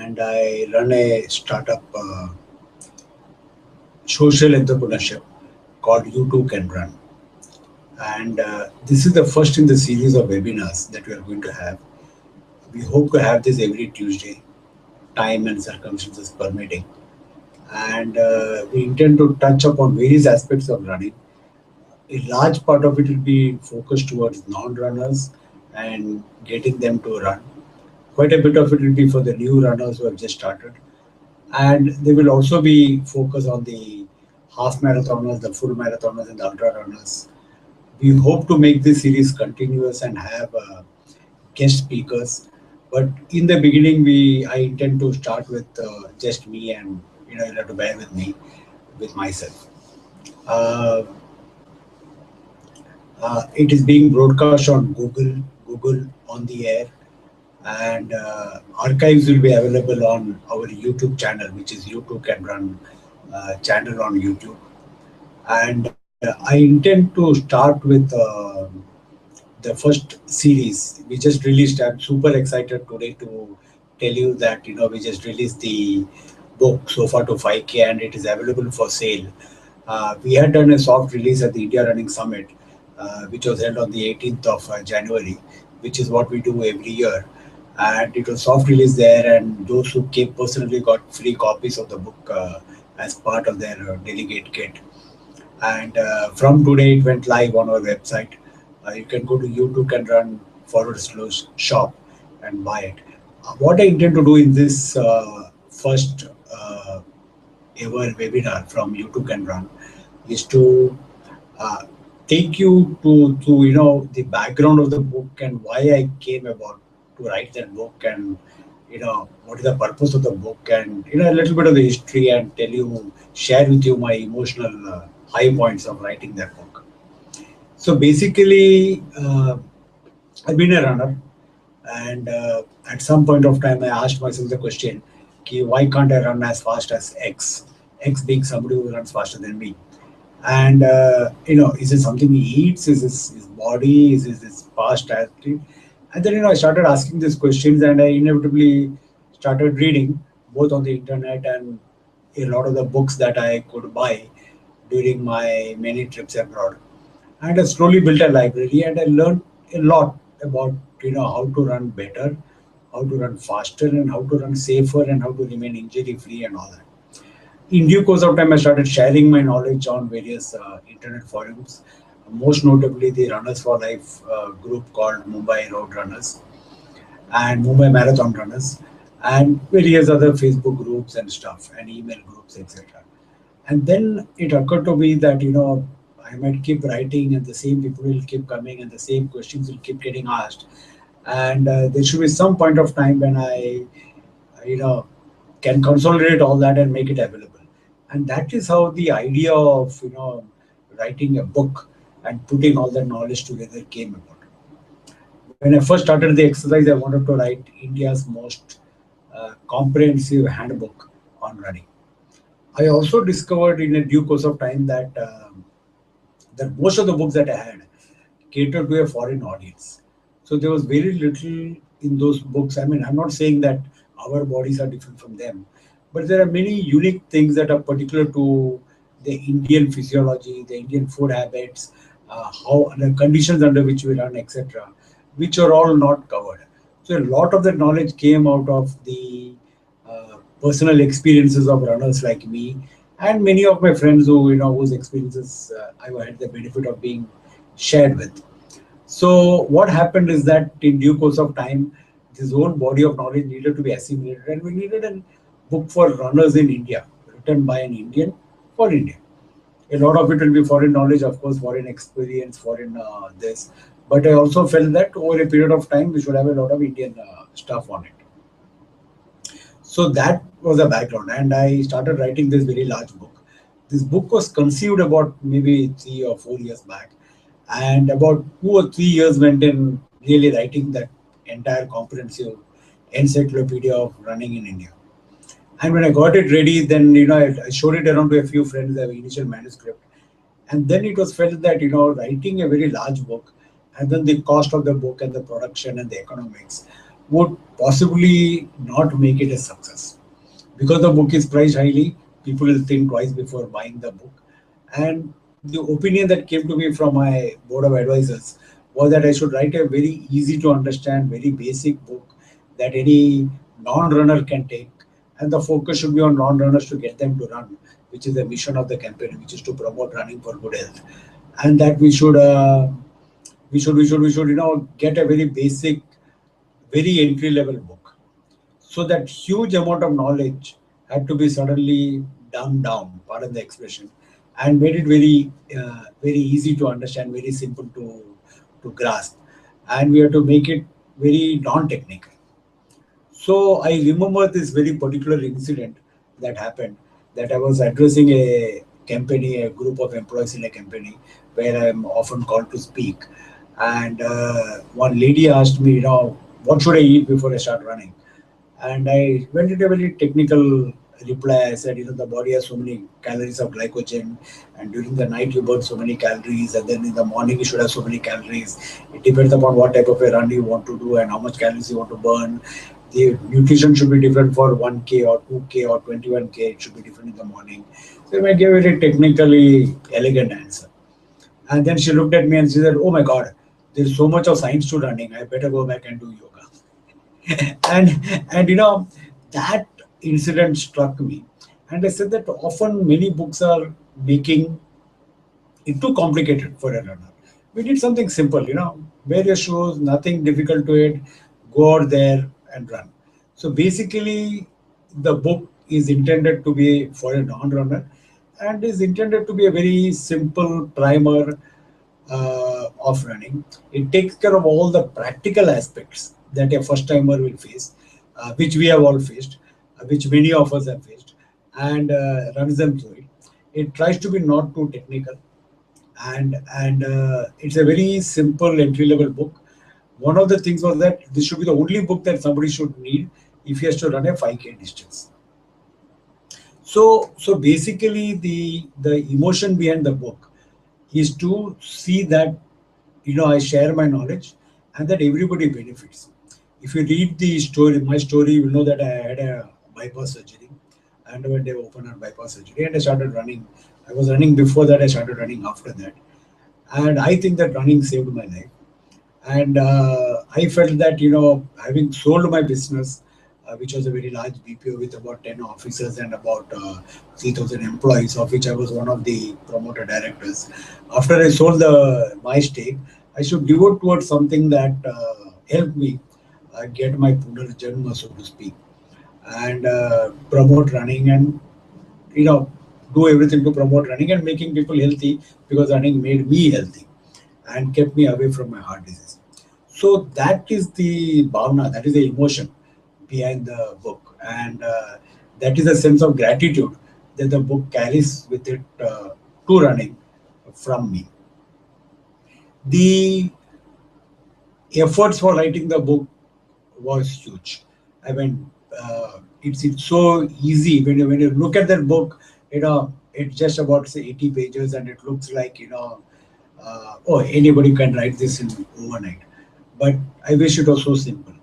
and I run a startup social entrepreneurship called You Too Can Run. And this is the first in the series of webinars that we are going to have. We hope to have this every Tuesday, time and circumstances permitting. And we intend to touch upon various aspects of running. A large part of it will be focused towards non-runners and getting them to run. Quite a bit of it will be for the new runners who have just started. And they will also be focused on the half marathoners, the full marathoners, and the ultra runners. We hope to make this series continuous and have guest speakers. But in the beginning, I intend to start with just me, and you'll have to bear with me, with myself. Uh, it is being broadcast on Google on the air, and archives will be available on our YouTube channel, which is YouTube Can Run channel on YouTube. And I intend to start with the first series. We just released. I'm super excited today to tell you that we just released the book Sofa to 5K, and it is available for sale. We had done a soft release at the India Running Summit, which was held on the 18th of January, which is what we do every year. And it was soft release there, and those who came personally got free copies of the book as part of their delegate kit. And from today, it went live on our website. You can go to YouTube Can Run /shop and buy it. What I intend to do in this first ever webinar from YouTube Can Run is to uh, take you to the background of the book and why I came about to write that book, and what is the purpose of the book, and a little bit of the history, and share with you my emotional high points of writing that book. So basically, I've been a runner, and at some point of time, I asked myself the question, "Ki, why can't I run as fast as X? X being somebody who runs faster than me." And is it something he eats? Is this his body? Is this his past attitude? And then I started asking these questions, and I inevitably started reading both on the internet and a lot of the books that I could buy during my many trips abroad. And I slowly built a library, and I learned a lot about how to run better, how to run faster, and how to run safer, and how to remain injury free, and all that. In due course of time, I started sharing my knowledge on various internet forums, most notably the Runners for Life group called Mumbai Road Runners and Mumbai Marathon Runners, and various other Facebook groups and stuff, and email groups, etc. And then it occurred to me that I might keep writing, and the same people will keep coming, and the same questions will keep getting asked, and there should be some point of time when I you know can consolidate all that and make it available. And that is how the idea of writing a book and putting all that knowledge together came about. When I first started the exercise, I wanted to write India's most comprehensive handbook on running. I also discovered in a due course of time that most of the books that I had catered to a foreign audience. So there was very little in those books. I mean, I'm not saying that our bodies are different from them, but there are many unique things that are particular to the Indian physiology, the Indian food habits, how the conditions under which we run, etc., which are all not covered. So a lot of the knowledge came out of the personal experiences of runners like me, and many of my friends whose experiences I had the benefit of being shared with. So what happened is that in due course of time, this whole body of knowledge needed to be assimilated, and we needed a book for runners in India, written by an Indian for India. A lot of it will be foreign knowledge, of course, foreign experience, foreign this. But I also felt that over a period of time, we should have a lot of Indian stuff on it. So that was the background, and I started writing this very large book. This book was conceived about maybe 3 or 4 years back, and about 2 or 3 years went in really writing that entire comprehensive encyclopedia of running in India. And when I got it ready, then I showed it around to a few friends, the initial manuscript, and then it was felt that writing a very large book, and then the cost of the book and the production and the economics, would possibly not make it a success. Because the book is priced highly, people will think twice before buying the book. And the opinion that came to me from my board of advisors was that I should write a very easy to understand, very basic book that any non-runner can take. And the focus should be on non-runners to get them to run, which is the mission of the campaign, which is to promote running for good health. And that we should get a very basic, very entry level book. So that huge amount of knowledge had to be suddenly dumbed down, pardon the expression, and made it very easy to understand, very simple to grasp, and we have to make it very non-technical. So I remember this very particular incident that happened, that I was addressing a company, a group of employees in a company where I am often called to speak. And one lady asked me, what should I eat before I start running? And I went into a very technical reply. I said, the body has so many calories of glycogen, and during the night you burn so many calories, and then in the morning you should have so many calories. It depends upon what type of a run you want to do and how much calories you want to burn. The nutrition should be different for 1K or 2K or 21K. It should be different in the morning. So I gave a very technically elegant answer. And then she looked at me and she said, "Oh my God, there's so much of science to running. I better go back and do yoga." And that incident struck me, and I said that often many books are making it too complicated for a runner. We need something simple, wear your shoes, nothing difficult to it, go out there and run. So basically the book is intended to be for a non-runner, and is intended to be a very simple primer of running. It takes care of all the practical aspects that a first timer will face, which we have all faced, which many of us have faced, and runs them through it. It tries to be not too technical, and it's a very simple entry level book. One of the things was that this should be the only book that somebody should need if he has to run a 5K distance. So basically the emotion behind the book is to see that I share my knowledge and that everybody benefits. If you read the story, my story, you will know that I had a bypass surgery. I underwent a open heart bypass surgery and I started running. I was running before that, I started running after that. And I think that running saved my life. And I felt that, having sold my business, which was a very large BPO with about 10 officers and about 3,000 employees, of which I was one of the promoter directors. After I sold my stake, I should devote towards something that helped me get my Punarjanma, so to speak, and promote running and, do everything to promote running and making people healthy, because running made me healthy and kept me away from my heart disease. So that is the bhavna, that is the emotion behind the book, and that is a sense of gratitude that the book carries with it to running from me. The efforts for writing the book was huge. I mean, it's so easy when you look at that book. It's just about say 80 pages, and it looks like oh, anybody can write this in overnight. But I wish it was so simple.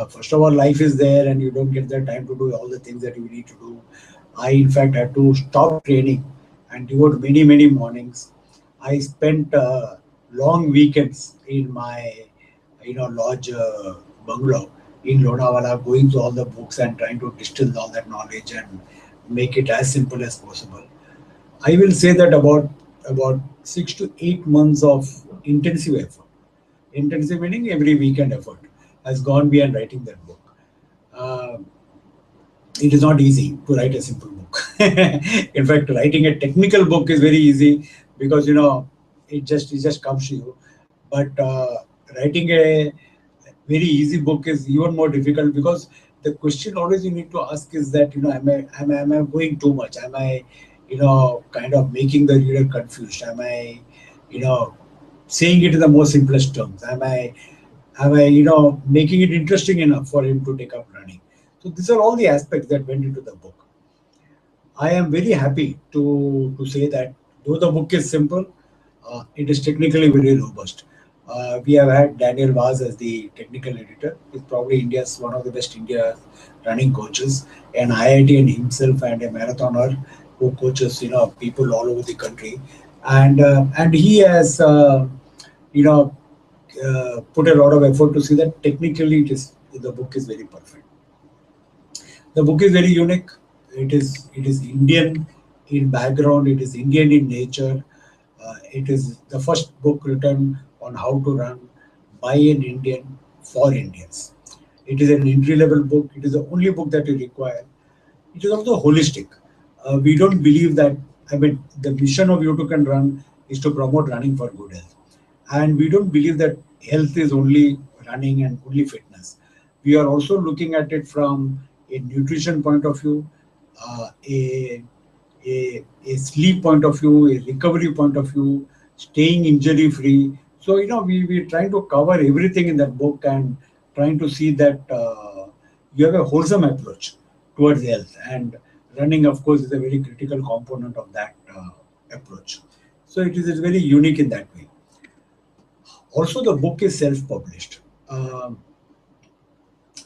First of all, life is there, and you don't get the time to do all the things that you need to do. I, in fact, had to stop training and devote many mornings. I spent long weekends in my, lodge bungalow in Lonavala, going through all the books and trying to distill all that knowledge and make it as simple as possible. I will say that about 6 to 8 months of intensive effort, intensive meaning every weekend effort, has gone beyond writing that book. Uh, it is not easy to write a simple book. In fact, writing a technical book is very easy because it just comes to you. But writing a very easy book is even more difficult, because the question always you need to ask is that am I going too much? Am I kind of making the reader confused? Am I you know saying it in the most simplest terms? Am I making it interesting enough for him to take up running? So these are all the aspects that went into the book. I am very happy to say that though the book is simple, it is technically very robust. We have had Daniel Vaz as the technical editor. He's probably India's one of the best India running coaches, an IITian himself and a marathoner who coaches people all over the country, and he has put a lot of effort to see that technically the book is very perfect. The book is very unique. It is Indian in background. It is Indian in nature. It is the first book written on how to run by an Indian for Indians. It is an entry-level book. It is the only book that you require. It is also holistic. We don't believe that. I mean, the mission of YouTube Can Run is to promote running for good health, and we don't believe that health is only running and only fitness. We are also looking at it from a nutrition point of view, a sleep point of view, a recovery point of view, staying injury free. So we're trying to cover everything in that book and trying to see that you have a wholesome approach towards health, and running, of course, is a very critical component of that approach. So it is very unique in that way. Also, the book is self-published.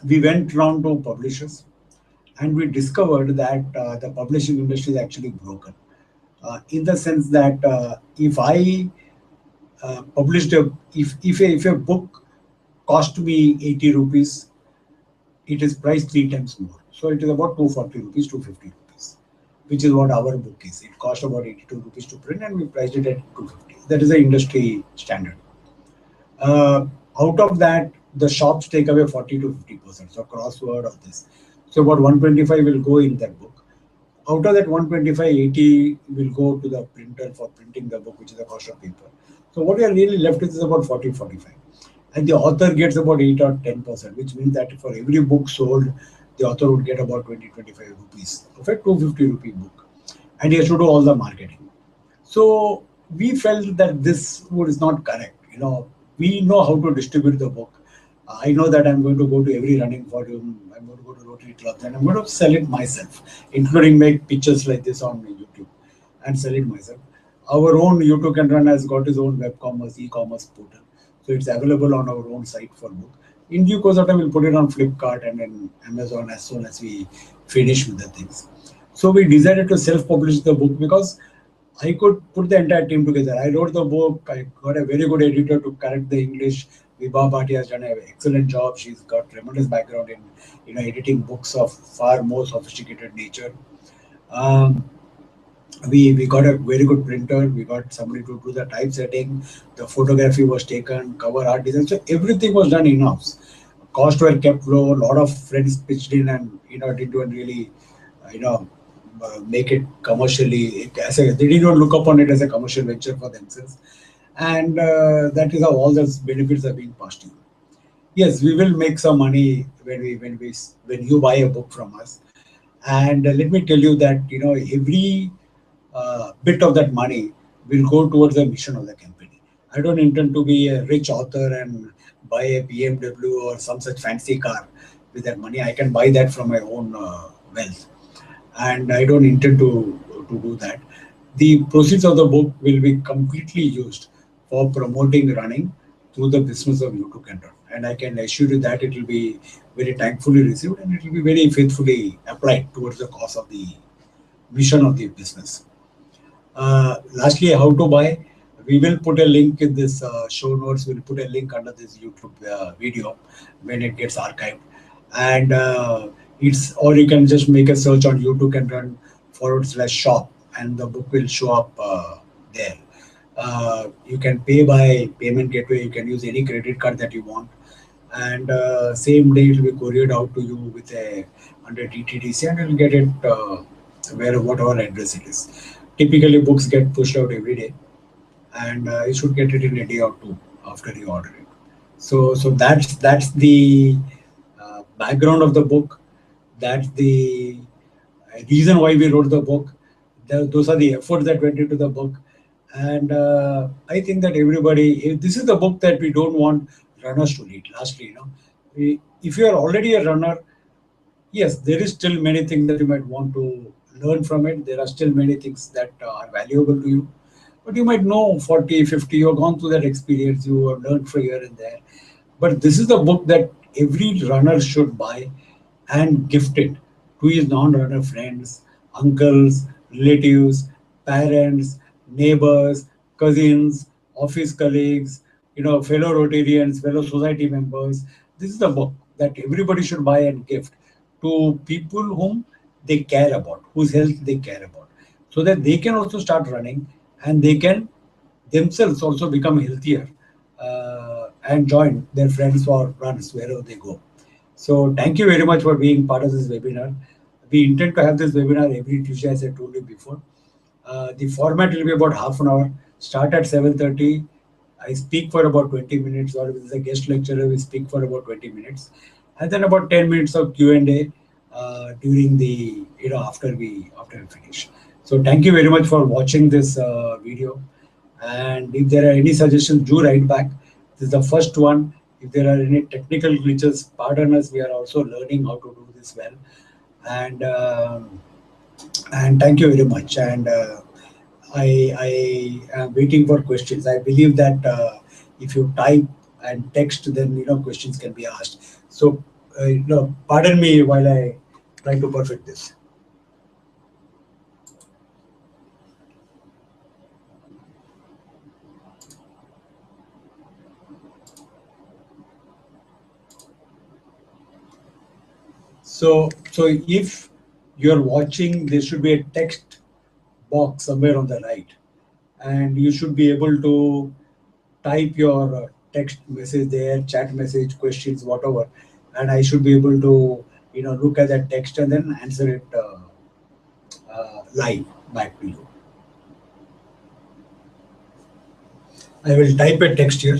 We went round to publishers and we discovered that the publishing industry is actually broken. In the sense that if I published if a book cost me 80 rupees, it is priced 3 times more. So it is about 240 rupees, 250 rupees, which is what our book is. It cost about 82 rupees to print and we priced it at 250. That is the industry standard. Out of that, the shops take away 40 to 50%. So crossword of this. So about 125 will go in that book. Out of that 125, 80 will go to the printer for printing the book, which is the cost of paper. So what we are really left with is about 40, 45. And the author gets about 8 or 10%, which means that for every book sold, the author would get about 20, 25 rupees of a 250 rupee book. And he has to do all the marketing. So we felt that this is not correct. We know how to distribute the book. I know that I'm going to go to every running forum, I'm going to go to Rotary clubs, and I'm going to sell it myself, including make pictures like this on YouTube and sell it myself. Our own YouTube Can Run has got his own web commerce, e-commerce portal. So it's available on our own site for book. In due course of time, we'll put it on Flipkart and then Amazon as soon as we finish with the things. So we decided to self-publish the book because I could put the entire team together. I wrote the book. I got a very good editor to correct the English. Vibha Bhatia has done an excellent job. She's got tremendous background in editing books of far more sophisticated nature. We got a very good printer. We got somebody to do the typesetting. The photography was taken, cover art design. So everything was done in-house. Costs were kept low. A lot of friends pitched in and didn't really make it commercially. They didn't look upon it as a commercial venture for themselves. And that is how all those benefits are being passed in. Yes, we will make some money when you buy a book from us. And let me tell you that every bit of that money will go towards the mission of the company. I don't intend to be a rich author and buy a BMW or some such fancy car with that money. I can buy that from my own wealth, and I don't intend to do that. The proceeds of the book will be completely used for promoting running through the business of YouTube Can Run. And I can assure you that it will be very thankfully received and it will be very faithfully applied towards the cause of the mission of the business. Lastly, how to buy. We will put a link in this show notes. We'll put a link under this YouTube video when it gets archived. And or you can just make a search on YouTube Can Run /shop and the book will show up there. You can pay by payment gateway. You can use any credit card that you want. And same day it will be couriered out to you with under DTDC and you'll get it whatever address it is. Typically books get pushed out every day and you should get it in a day or two after you order it. So that's the background of the book. That's the reason why we wrote the book. Those are the efforts that went into the book. And I think that everybody, this is the book that we don't want runners to read. Lastly, if you are already a runner, yes, there is still many things that you might want to learn from it. There are still many things that are valuable to you. but you might know 40, 50, you've gone through that experience, you have learned from here and there. But this is the book that every runner should buy and gift it to his non-runner friends, uncles, relatives, parents, neighbors, cousins, office colleagues, fellow Rotarians, fellow society members. This is the book that everybody should buy and gift to people whom they care about, whose health they care about, so that they can also start running and they can themselves also become healthier and join their friends for runs wherever they go. So thank you very much for being part of this webinar. We intend to have this webinar every Tuesday, as I told you before. The format will be about half an hour. Start at 7:30. I speak for about 20 minutes, or if it's a guest lecturer, we speak for about 20 minutes, and then about 10 minutes of Q&A during the after we finish. So thank you very much for watching this video. And if there are any suggestions, do write back. This is the first one. If there are any technical glitches, pardon us. We are also learning how to do this well. And thank you very much. And I am waiting for questions. I believe that if you type and text, then questions can be asked. So pardon me while I try to perfect this. So if you're watching, there should be a text box somewhere on the right, and you should be able to type your text message there, chat message, questions, whatever, and I should be able to look at that text and then answer it live back to you. I will type a text here.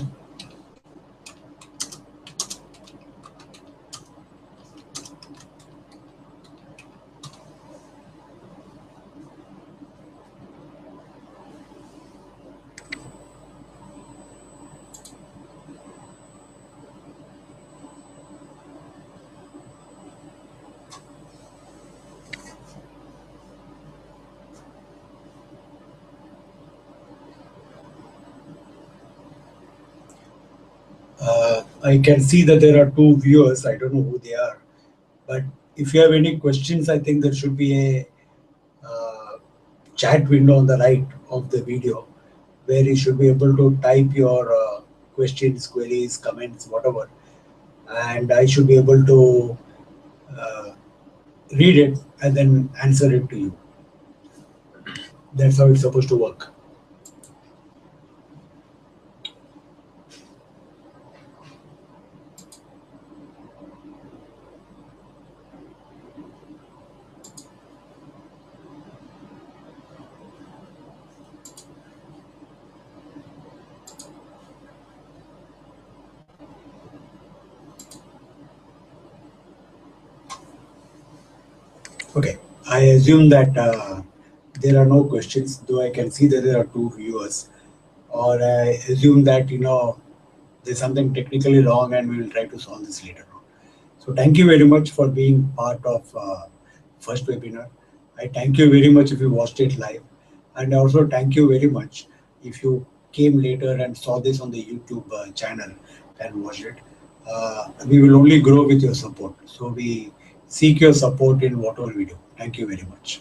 I can see that there are two viewers. I don't know who they are, but if you have any questions, I think there should be a chat window on the right of the video where you should be able to type your questions, queries, comments, whatever, and I should be able to read it and then answer it to you. That's how it's supposed to work. Okay, I assume that there are no questions, though I can see that there are two viewers, or I assume that there's something technically wrong and we will try to solve this later on. So thank you very much for being part of first webinar. I thank you very much if you watched it live, and also thank you very much if you came later and saw this on the YouTube channel and watched it. We will only grow with your support. So we seek your support in whatever we do. Thank you very much.